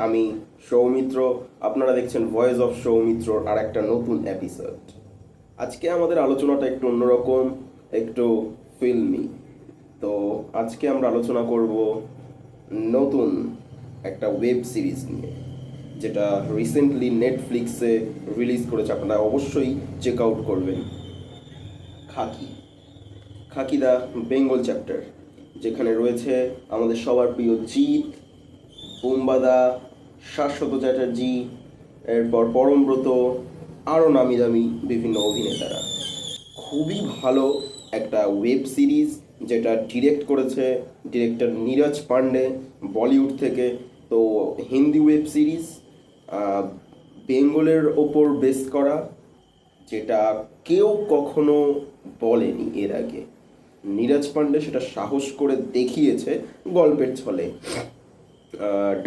আমি সৌমিত্র। আপনারা দেখছেন ভয়েস অফ সৌমিত্রর আর একটা নতুন এপিসোড। আজকে আমাদের আলোচনাটা একটু অন্যরকম, একটু ফিল্মি। তো আজকে আমরা আলোচনা করব নতুন একটা ওয়েব সিরিজ নিয়ে, যেটা রিসেন্টলি নেটফ্লিক্সে রিলিজ করেছে। আপনারা অবশ্যই চেক আউট করবেন। খাকি খাকি দ্য বেঙ্গল চ্যাপ্টার, যেখানে রয়েছে আমাদের সবার প্রিয় জিৎ, বুম্বাদা, শাশ্বত চ্যাটার্জি, এরপর পরমব্রত, আরও নামি দামি বিভিন্ন অভিনেতারা। খুবই ভালো একটা ওয়েব সিরিজ, যেটা ডিরেক্ট করেছে ডিরেক্টর নীরজ পান্ডে, বলিউড থেকে। তো হিন্দি ওয়েব সিরিজ, বেঙ্গলের ওপর বেস করা, যেটা কেউ কখনো বলেনি এর আগে। নীরজ পান্ডে সেটা সাহস করে দেখিয়েছে গল্পের ছলে।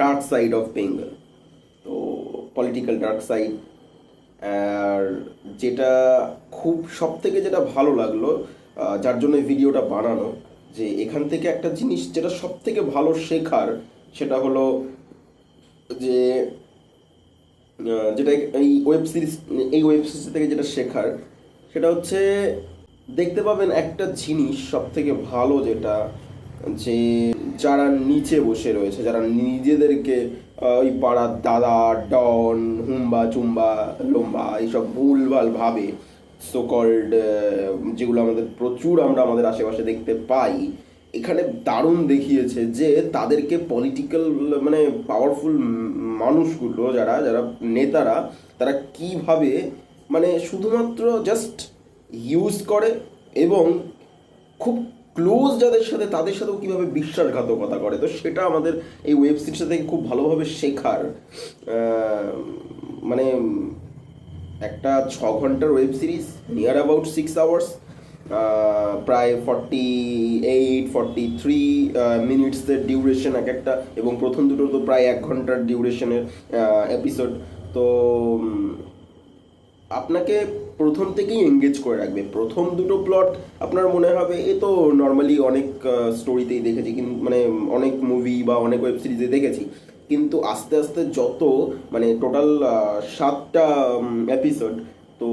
ডার্ক সাইড অফ বেঙ্গল, তো পলিটিক্যাল ডার্ক সাইড। আর যেটা খুব সব থেকে যেটা ভালো লাগলো, যার জন্য এই ভিডিওটা বানানো, যে এখান থেকে একটা জিনিস যেটা সব থেকে ভালো শেখার, সেটা হলো যে যেটা এই ওয়েব সিরিজ থেকে যেটা শেখার, সেটা হচ্ছে দেখতে পাবেন একটা জিনিস সব থেকে ভালো, যেটা যে যারা নিচে বসে রয়েছে, যারা নিজেদেরকে ওই পাড়ার দাদা, ডন, হুম্বা চুম্বা লম্বা এইসব ভুলভাল ভাবে, সো কল্ড, যেগুলো প্রচুর আমরা আমাদের আশেপাশে দেখতে পাই, এখানে দারুণ দেখিয়েছে যে তাদেরকে পলিটিক্যাল, মানে পাওয়ারফুল মানুষগুলো, যারা যারা নেতারা, তারা কিভাবে মানে শুধুমাত্র জাস্ট ইউজ করে, এবং খুব ক্লোজ যাদের সাথে তাদের সাথেও কীভাবে বিশ্বাসঘাতকতা করে। তো সেটা আমাদের এই ওয়েব সিরিজটা থেকে খুব ভালোভাবে শেখার। মানে একটা 6 ঘন্টার web series, near about 6 hours, প্রায় 43 মিনিটসের ডিউরেশন এক একটা, এবং প্রথম দুটো তো প্রায় 1 ঘন্টার ডিউরেশনের এপিসোড। তো আপনাকে প্রথম থেকেই এঙ্গেজ করে রাখবে। প্রথম দুটো প্লট আপনার মনে হবে এ তো নর্মালি অনেক স্টোরিতেই দেখেছি, কিন্তু মানে অনেক মুভি বা অনেক ওয়েব সিরিজে দেখেছি, কিন্তু আস্তে আস্তে যত মানে টোটাল 7টা এপিসোড, তো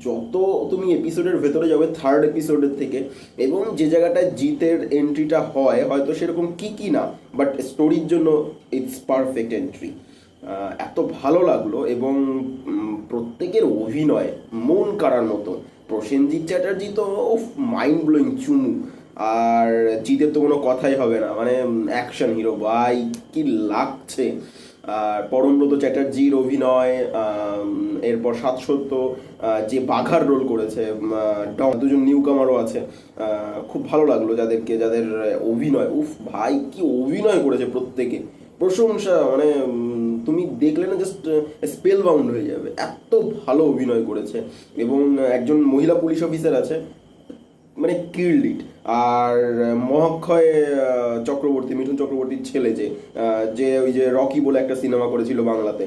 যত তুমি এপিসোডের ভেতরে যাবে থার্ড এপিসোডের থেকে, এবং যে জায়গাটায় জিতের এন্ট্রিটা হয় হয়তো সেরকম কি না, বাট স্টোরির জন্য ইটস পারফেক্ট এন্ট্রি। এত ভালো লাগলো, এবং প্রত্যেকের অভিনয় মন কাড়ার মতো। প্রসেনজিৎ চ্যাটার্জি তো মাইন্ড ব্লোয়িং চুমু, আর জিতের তো কোনো কথাই হবে না, মানে অ্যাকশন হিরো ভাই, কি লাগছে। আর পরমব্রত চ্যাটার্জির অভিনয়, এরপর শাশ্বত যে বাঘার রোল করেছে, দুজন নিউ কামারও আছে, খুব ভালো লাগলো যাদের অভিনয়, উফ ভাই কি অভিনয় করেছে প্রত্যেকে, প্রশংসা। মানে তুমি দেখলে না জাস্ট স্পেল বাউন্ড হয়ে যাবে, এত ভালো অভিনয় করেছে। এবং একজন মহিলা পুলিশ অফিসার আছে, মানে কিল্ড ইট। আর মহাক্ষয় চক্রবর্তী, মিঠুন চক্রবর্তীর ছেলে, যে ওই যে রকি বলে একটা সিনেমা করেছিল বাংলাতে,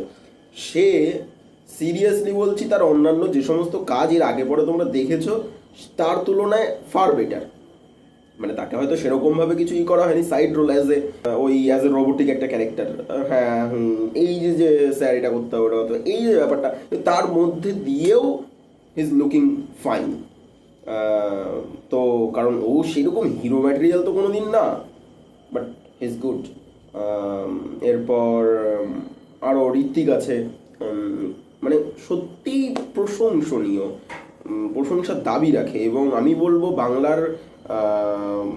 সে সিরিয়াসলি বলছি, তার অন্যান্য যে সমস্ত কাজ এর আগে পরে তোমরা দেখেছো, তার তুলনায় ফার বেটার। মানে তাকে হয়তো সেরকমভাবে কিছুই করা হয়নি, side role as a robotic একটা ক্যারেক্টার, হ্যাঁ এই যে স্যার এটা করতে হবে, ওটা করতে হবে, এই যে ব্যাপারটা, তার মধ্যে দিয়েও হি ইজ লুকিং ফাইন। তো কারণ ও সেরকম হিরো ম্যাটেরিয়াল তো কোনো দিন না, বাট হি ইজ গুড। এরপর আরও ঋত্বিক আছে, মানে সত্যি প্রশংসনীয়, প্রশংসার দাবি রাখে। এবং আমি বলবো বাংলার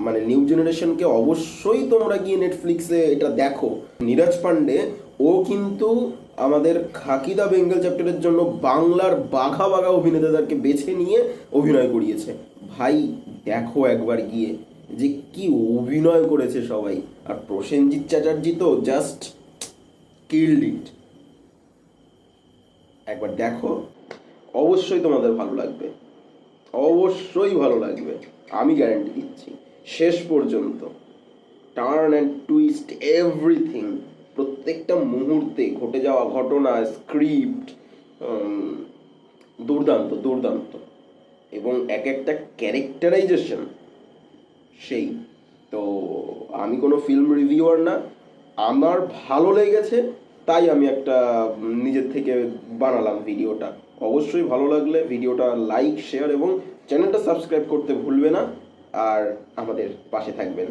মানে নিউ জেনারেশনকে অবশ্যই তোমরা গিয়ে নেটফ্লিক্সে এটা দেখো। নীরজ পান্ডে ও কিন্তু আমাদের খাকি দ্য বেঙ্গল চ্যাপ্টারের জন্য বাংলার বাঘা বাঘা অভিনেতাদেরকে বেছে নিয়ে অভিনয় করিয়েছে। ভাই দেখো একবার গিয়ে যে কি অভিনয় করেছে সবাই। আর প্রসেনজিৎ চ্যাটার্জি তো জাস্ট কিল্ড ইট। একবার দেখো, অবশ্যই তোমাদের ভালো লাগবে, অবশ্যই ভালো লাগবে, আমি গ্যারান্টি দিচ্ছি। শেষ পর্যন্ত টার্ন অ্যান্ড টুইস্ট এভরিথিং, প্রত্যেকটা মুহূর্তে ঘটে যাওয়া ঘটনা, স্ক্রিপ্ট, দুর্দান্ত দুর্দান্ত। এবং এক একটা ক্যারেক্টারাইজেশন সেই। তো আমি কোনো ফিল্ম রিভিউয়ার না, আমার ভালো লেগেছে, তাই আমি একটা নিজের থেকে বানালাম ভিডিওটা। অবশ্যই ভালো লাগলে ভিডিওটা লাইক শেয়ার এবং চ্যানেলটা সাবস্ক্রাইব করতে ভুলবে না, আর আমাদের পাশে থাকবেন।